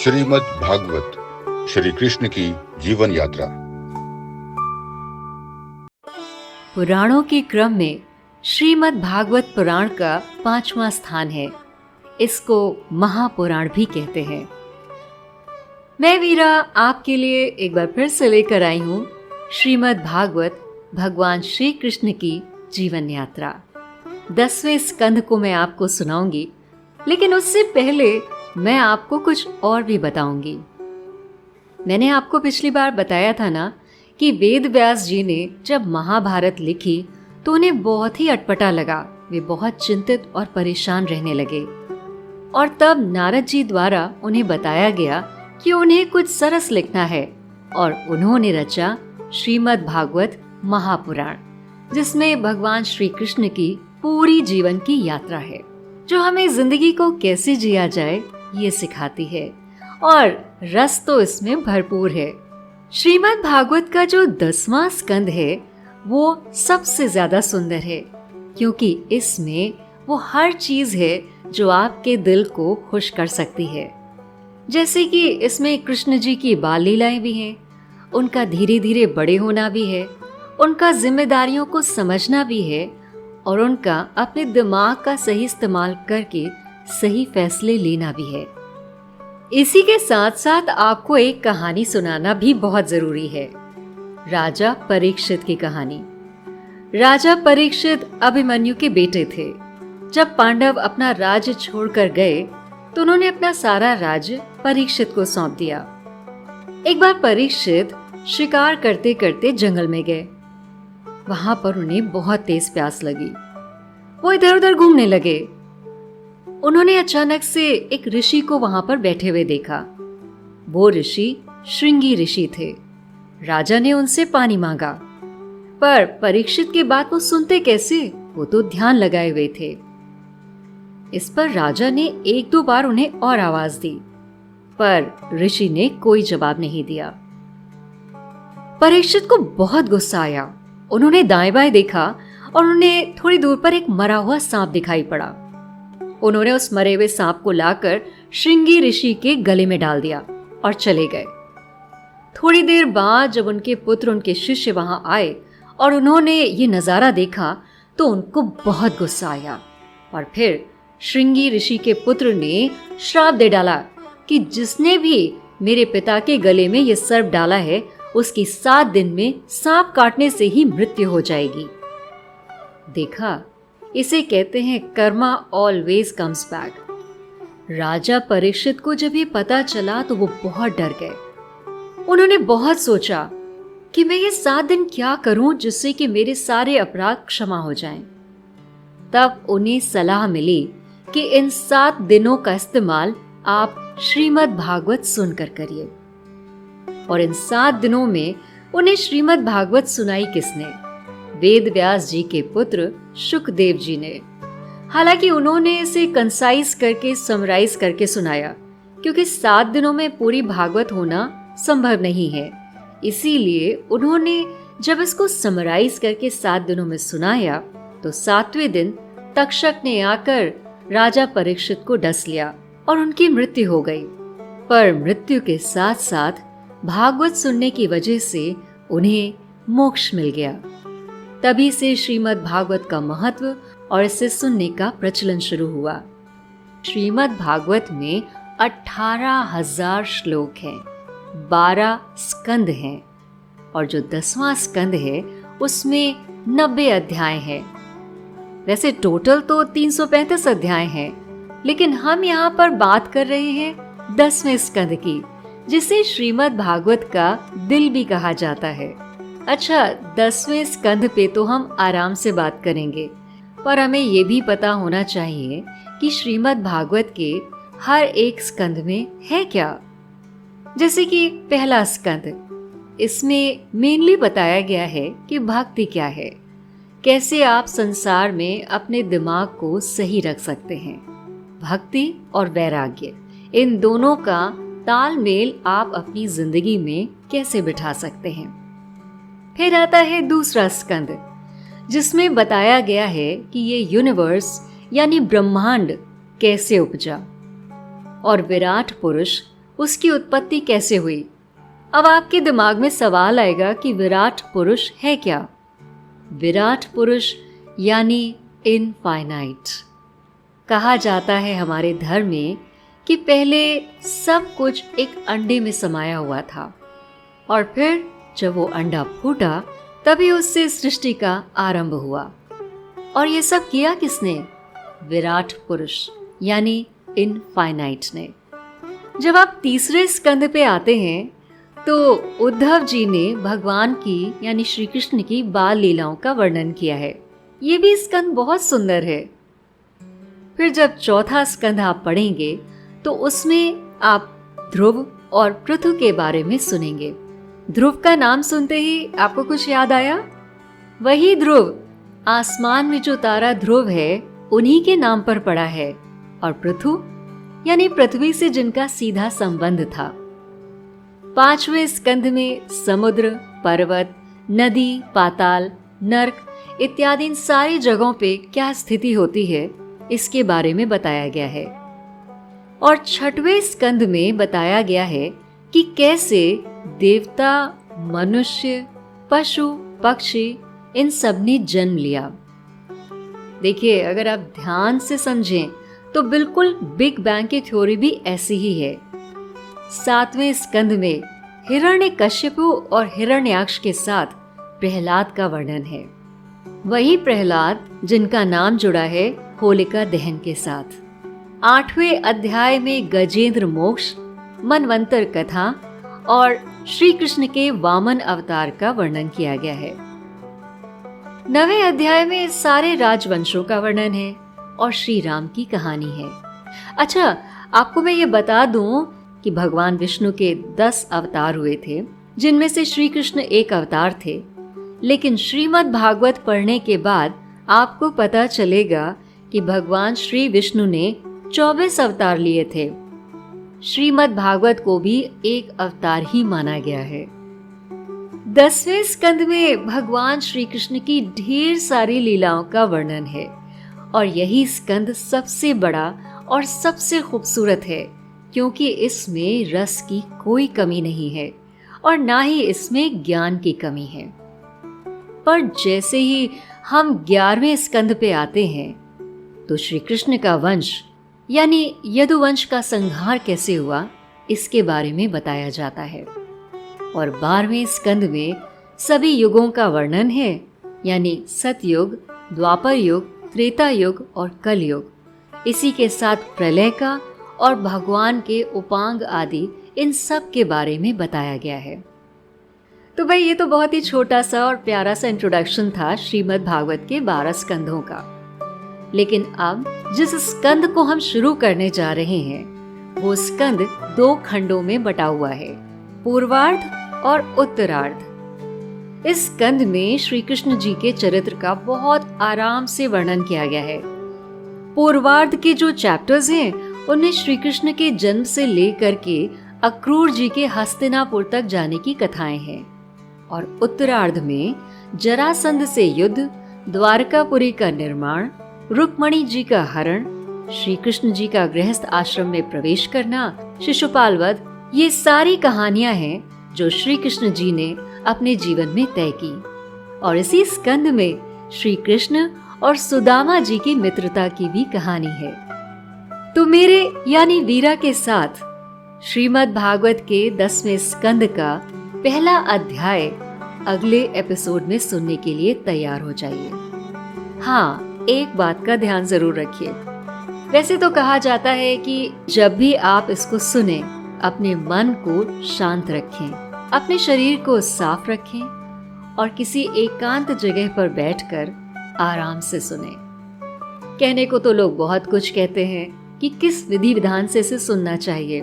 श्रीमद् भागवत श्री कृष्ण की जीवन यात्रा। पुराणों के क्रम में श्रीमद् भागवत पुराण का 5वां स्थान है। इसको महापुराण भी कहते हैं। मैं वीरा आपके लिए एक बार फिर से लेकर आई हूँ श्रीमद् भागवत भगवान श्री कृष्ण की जीवन यात्रा। 10वें स्कंध को मैं आपको सुनाऊंगी, लेकिन उससे पहले मैं आपको कुछ और भी बताऊंगी। मैंने आपको पिछली बार बताया था ना कि वेद व्यास जी ने जब महाभारत लिखी तो उन्हें बहुत ही अटपटा लगा। वे बहुत चिंतित और परेशान रहने लगे और तब नारद जी द्वारा उन्हें बताया गया कि उन्हें कुछ सरस लिखना है और उन्होंने रचा श्रीमद् भागवत महापुराण, जिसमें भगवान श्री कृष्ण की पूरी जीवन की यात्रा है, जो हमें जिंदगी को कैसे जिया जाए ये सिखाती है और रस तो इसमें भरपूर है। श्रीमद् भागवत का जो 10वां स्कंद है वो सबसे ज्यादा सुंदर है, क्योंकि इसमें वो हर चीज है जो आपके दिल को खुश कर सकती है। जैसे कि इसमें कृष्ण जी की बाल लीलाएं भी हैं, उनका धीरे धीरे बड़े होना भी है, उनका जिम्मेदारियों को समझना भी है और उनका अपने दिमाग का सही इस्तेमाल करके सही फैसले लेना भी है। इसी के साथ साथ आपको एक कहानी सुनाना भी बहुत जरूरी है, राजा परीक्षित की कहानी। राजा परीक्षित अभिमन्यु के बेटे थे। जब पांडव अपना राज्य छोड़कर गए तो उन्होंने अपना सारा राज्य परीक्षित को सौंप दिया। एक बार परीक्षित शिकार करते करते जंगल में गए। वहां पर उन्हें बहुत तेज प्यास लगी। वो इधर उधर घूमने लगे। उन्होंने अचानक से एक ऋषि को वहां पर बैठे हुए देखा। वो ऋषि श्रृंगी ऋषि थे। राजा ने उनसे पानी मांगा, पर परीक्षित की बात वो सुनते कैसे, वो तो ध्यान लगाए हुए थे। इस पर राजा ने 1-2 बार उन्हें और आवाज दी, पर ऋषि ने कोई जवाब नहीं दिया। परीक्षित को बहुत गुस्सा आया। उन्होंने दाएं बाएं देखा और उन्हें थोड़ी दूर पर एक मरा हुआ सांप दिखाई पड़ा। उन्होंने उस मरे हुए सांप को लाकर श्रृंगी ऋषि के गले में डाल दिया और चले गए। थोड़ी देर बाद जब उनके पुत्र, उनके शिष्य वहां आए और उन्होंने ये नजारा देखा तो उनको बहुत गुस्सा आया और फिर श्रृंगी ऋषि के पुत्र ने श्राप दे डाला कि जिसने भी मेरे पिता के गले में ये सर्प डाला है उसकी 7 दिन में सांप काटने से ही मृत्यु हो जाएगी। देखा, इसे कहते हैं कर्मा ऑलवेज कम्स बैक। राजा परीक्षित को जब ये पता चला तो वो बहुत डर गए। उन्होंने बहुत सोचा कि मैं ये 7 दिन क्या करूं जिससे कि मेरे सारे अपराध क्षमा हो जाएं। तब उन्हें सलाह मिली कि इन 7 दिनों का इस्तेमाल आप श्रीमद् भागवत सुनकर करिए। और इन 7 दिनों में उन्हें श्रीमद् भागवत सुनाई किसने? वेद व्यास जी के पुत्र शुकदेव जी ने। हालांकि उन्होंने इसे कंसाइज करके, समराइज करके सुनाया, क्योंकि 7 दिनों में पूरी भागवत होना संभव नहीं है। इसीलिए उन्होंने जब इसको समराइज करके 7 दिनों में सुनाया तो 7वें दिन तक्षक ने आकर राजा परीक्षित को डस लिया और उनकी मृत्यु हो गई। पर मृत्यु के साथ साथ भागवत सुनने की वजह से उन्हें मोक्ष मिल गया। तभी से श्रीमद् भागवत का महत्व और इसे सुनने का प्रचलन शुरू हुआ। श्रीमद् भागवत में 18,000 श्लोक हैं, 12 स्कंद हैं और जो 10वां स्कंद है उसमें 90 अध्याय हैं। वैसे टोटल तो 335 अध्याय हैं, लेकिन हम यहाँ पर बात कर रहे हैं 10वें स्कंद की, जिसे श्रीमद् भागवत का दिल भी कहा जाता है। अच्छा, 10वें स्कंध पे तो हम आराम से बात करेंगे, पर हमें ये भी पता होना चाहिए कि श्रीमद् भागवत के हर एक स्कंध में है क्या। जैसे कि पहला स्कंद, इसमें मेनली बताया गया है कि भक्ति क्या है, कैसे आप संसार में अपने दिमाग को सही रख सकते हैं। भक्ति और वैराग्य, इन दोनों का तालमेल आप अपनी जिंदगी में कैसे बिठा सकते हैं। फिर आता है दूसरा स्कंद, जिसमें बताया गया है कि ये यूनिवर्स यानी ब्रह्मांड कैसे उपजा और विराट पुरुष उसकी उत्पत्ति कैसे हुई। अब आपके दिमाग में सवाल आएगा कि विराट पुरुष है क्या। विराट पुरुष यानी इनफाइनाइट। कहा जाता है हमारे धर्म में कि पहले सब कुछ एक अंडे में समाया हुआ था और फिर जब वो अंडा फूटा तभी उससे सृष्टि का आरंभ हुआ। और ये सब किया किसने? विराट पुरुष यानी इनफाइनाइट ने। जब आप तीसरे स्कंद पे आते हैं तो उद्धव जी ने भगवान की यानी श्री कृष्ण की बाल लीलाओं का वर्णन किया है। ये भी स्कंद बहुत सुंदर है। फिर जब चौथा स्कंद आप पढ़ेंगे तो उसमें आप ध्रुव और पृथु के बारे में सुनेंगे। ध्रुव का नाम सुनते ही आपको कुछ याद आया? वही ध्रुव, आसमान में जो तारा ध्रुव है उन्हीं के नाम पर पड़ा है। और पृथु यानी पृथ्वी से जिनका सीधा संबंध था। पांचवें स्कंध में समुद्र, पर्वत, नदी, पाताल, नर्क इत्यादि इन सारी जगहों पे क्या स्थिति होती है इसके बारे में बताया गया है। और छठवें स्कंध में बताया गया है कि कैसे देवता, मनुष्य, पशु, पक्षी इन सब ने जन्म लिया। देखिए, अगर आप ध्यान से समझें तो बिल्कुल बिग बैंग की थ्योरी भी ऐसी ही है। सातवें स्कंध में हिरण्यकश्यपु और हिरण्याक्ष के साथ प्रहलाद का वर्णन है। वही प्रहलाद जिनका नाम जुड़ा है होलिका दहन के साथ। आठवें अध्याय में गजेंद्र मोक्ष, मनवंतर कथा और श्री कृष्ण के वामन अवतार का वर्णन किया गया है। नवें अध्याय में सारे राजवंशों का वर्णन है और श्री राम की कहानी है। अच्छा, आपको मैं ये बता दूं कि भगवान विष्णु के 10 अवतार हुए थे, जिनमें से श्री कृष्ण एक अवतार थे। लेकिन श्रीमद् भागवत पढ़ने के बाद आपको पता चलेगा कि भगवान श्री विष्णु ने 24 अवतार लिए थे। श्रीमद् भागवत को भी एक अवतार ही माना गया है। 10वें स्कंद में भगवान श्री कृष्ण की ढेर सारी लीलाओं का वर्णन है और यही स्कंद सबसे बड़ा और सबसे खूबसूरत है, क्योंकि इसमें रस की कोई कमी नहीं है और ना ही इसमें ज्ञान की कमी है। पर जैसे ही हम 11वें स्कंद पे आते हैं तो श्री कृष्ण का वंश यानी यदुवंश का संहार कैसे हुआ इसके बारे में बताया जाता है। और 12वें स्कंद में सभी युगों का वर्णन है, यानी सतयुग, द्वापर युग, त्रेता युग और कलयुग। इसी के साथ प्रलय का और भगवान के उपांग आदि इन सब के बारे में बताया गया है। तो भाई, ये तो बहुत ही छोटा सा और प्यारा सा इंट्रोडक्शन था श्रीमद् भागवत के 12 स्कंधों का। लेकिन अब जिस स्कंद को हम शुरू करने जा रहे हैं वो स्कंद 2 खंडों में बटा हुआ है, पूर्वार्ध और उत्तरार्ध। इस स्कंद में श्री कृष्ण जी के चरित्र का बहुत आराम से वर्णन किया गया है। पूर्वार्ध के जो चैप्टर्स हैं उनमें श्री कृष्ण के जन्म से लेकर के अक्रूर जी के हस्तिनापुर तक जाने की कथाएं हैं। और उत्तरार्ध में जरासंध से युद्ध, द्वारकापुरी का निर्माण, रुक्मणी जी का हरण, श्री कृष्ण जी का गृहस्थ आश्रम में प्रवेश करना, शिशुपाल वध, ये सारी कहानियां हैं जो श्री कृष्ण जी ने अपने जीवन में तय की। और इसी स्कंद में श्री कृष्ण और सुदामा जी की मित्रता की भी कहानी है। तो मेरे यानी वीरा के साथ श्रीमद् भागवत के 10वें स्कंद का पहला अध्याय अगले एपिसोड में सुनने के लिए तैयार हो जाइए। हाँ, एक बात का ध्यान जरूर रखिए। वैसे तो कहा जाता है कि जब भी आप इसको सुने अपने मन को शांत रखें, अपने शरीर को साफ रखें और किसी एकांत जगह पर बैठकर आराम से सुने। कहने को तो लोग बहुत कुछ कहते हैं कि किस विधि विधान से इसे सुनना चाहिए,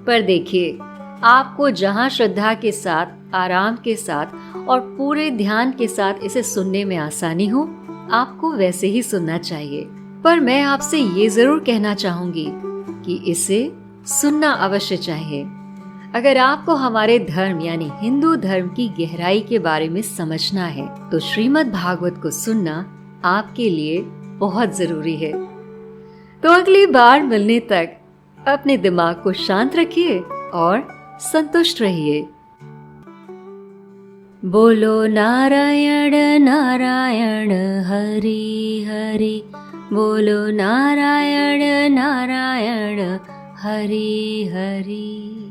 पर देखिए, आपको जहां श्रद्धा के साथ, आराम के साथ और पूरे ध्यान के साथ इसे सुनने में आसानी हो, आपको वैसे ही सुनना चाहिए। पर मैं आपसे ये जरूर कहना चाहूंगी कि इसे सुनना अवश्य चाहिए। अगर आपको हमारे धर्म यानी हिंदू धर्म की गहराई के बारे में समझना है तो श्रीमद् भागवत को सुनना आपके लिए बहुत जरूरी है। तो अगली बार मिलने तक अपने दिमाग को शांत रखिए और संतुष्ट रहिए। बोलो नारायण नारायण हरि हरि, बोलो नारायण नारायण हरि हरि।